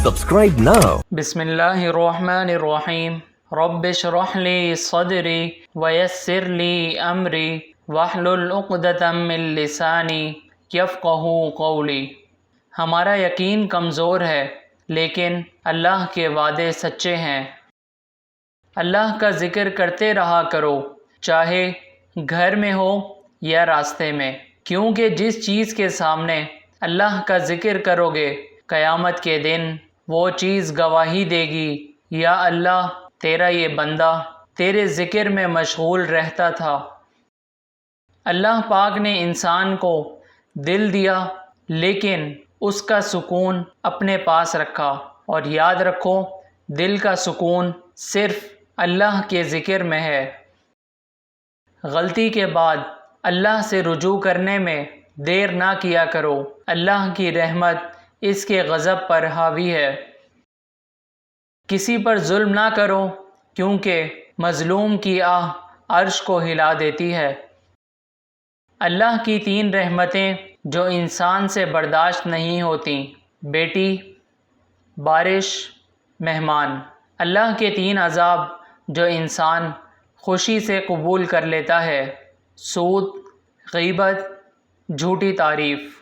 Subscribe now. बिस्मिल्लाहिर्रहमानिर्रहीम rabbi इश्रह ली सदरी वयस्सिर ली अमरी वहलुल उक़दतम मिन लिसानी यफ़क़हू क़ौली। हमारा यकीन कमज़ोर है लेकिन अल्लाह के वादे सच्चे हैं। अल्लाह का ज़िक्र करते रहा करो, चाहे घर में हो या रास्ते में, क्योंकि जिस चीज़ के सामने अल्लाह का ज़िक्र करोगे क़यामत के दिन वो चीज़ गवाही देगी, या अल्लाह तेरा ये बंदा तेरे ज़िक्र में मशगूल रहता था। अल्लाह पाक ने इंसान को दिल दिया लेकिन उसका सुकून अपने पास रखा, और याद रखो दिल का सुकून सिर्फ़ अल्लाह के ज़िक्र में है। गलती के बाद अल्लाह से रुजू करने में देर ना किया करो, अल्लाह की रहमत इसके गज़ब पर हावी है। किसी पर जुल्म ना करो, क्योंकि मज़लूम की आह अर्श को हिला देती है। अल्लाह की 3 रहमतें जो इंसान से बर्दाश्त नहीं होती: बेटी, बारिश, मेहमान। अल्लाह के 3 अज़ाब जो इंसान खुशी से कबूल कर लेता है: सूद, ग़ीबत, झूठी तारीफ़।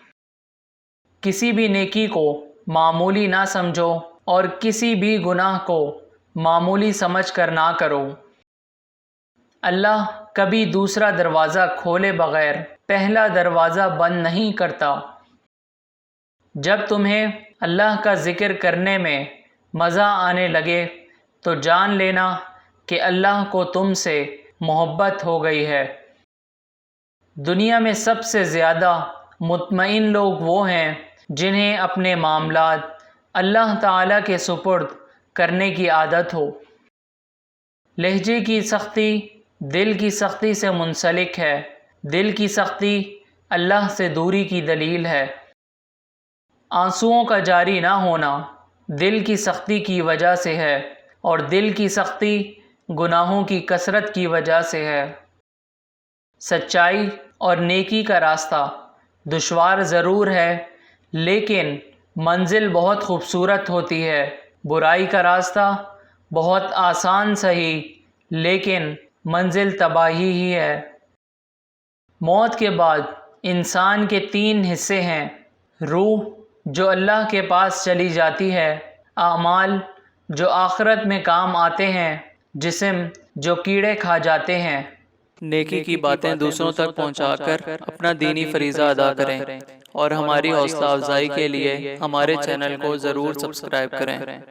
किसी भी नेकी को मामूली ना समझो और किसी भी गुनाह को मामूली समझ कर ना करो। अल्लाह कभी दूसरा दरवाज़ा खोले बग़ैर पहला दरवाज़ा बंद नहीं करता। जब तुम्हें अल्लाह का ज़िक्र करने में मज़ा आने लगे तो जान लेना कि अल्लाह को तुमसे मोहब्बत हो गई है। दुनिया में सबसे ज़्यादा मुतमईन लोग वो हैं जिन्हें अपने मामलात अल्लाह ताला के सुपुर्द करने की आदत हो। लहजे की सख्ती दिल की सख्ती से मुंसलिक है, दिल की सख्ती अल्लाह से दूरी की दलील है। आंसुओं का जारी ना होना दिल की सख्ती की वजह से है, और दिल की सख्ती गुनाहों की कसरत की वजह से है। सच्चाई और नेकी का रास्ता दुश्वार ज़रूर है लेकिन मंजिल बहुत खूबसूरत होती है। बुराई का रास्ता बहुत आसान सही लेकिन मंजिल तबाही ही है। मौत के बाद इंसान के 3 हिस्से हैं: रूह जो अल्लाह के पास चली जाती है, आमाल जो आखिरत में काम आते हैं, जिस्म जो कीड़े खा जाते हैं। नेकी की बातें दूसरों तक पहुंचाकर अपना दीनी फरीज़ा अदा करें, और हमारी हौसला अफजाई के लिए हमारे चैनल को ज़रूर सब्सक्राइब करें।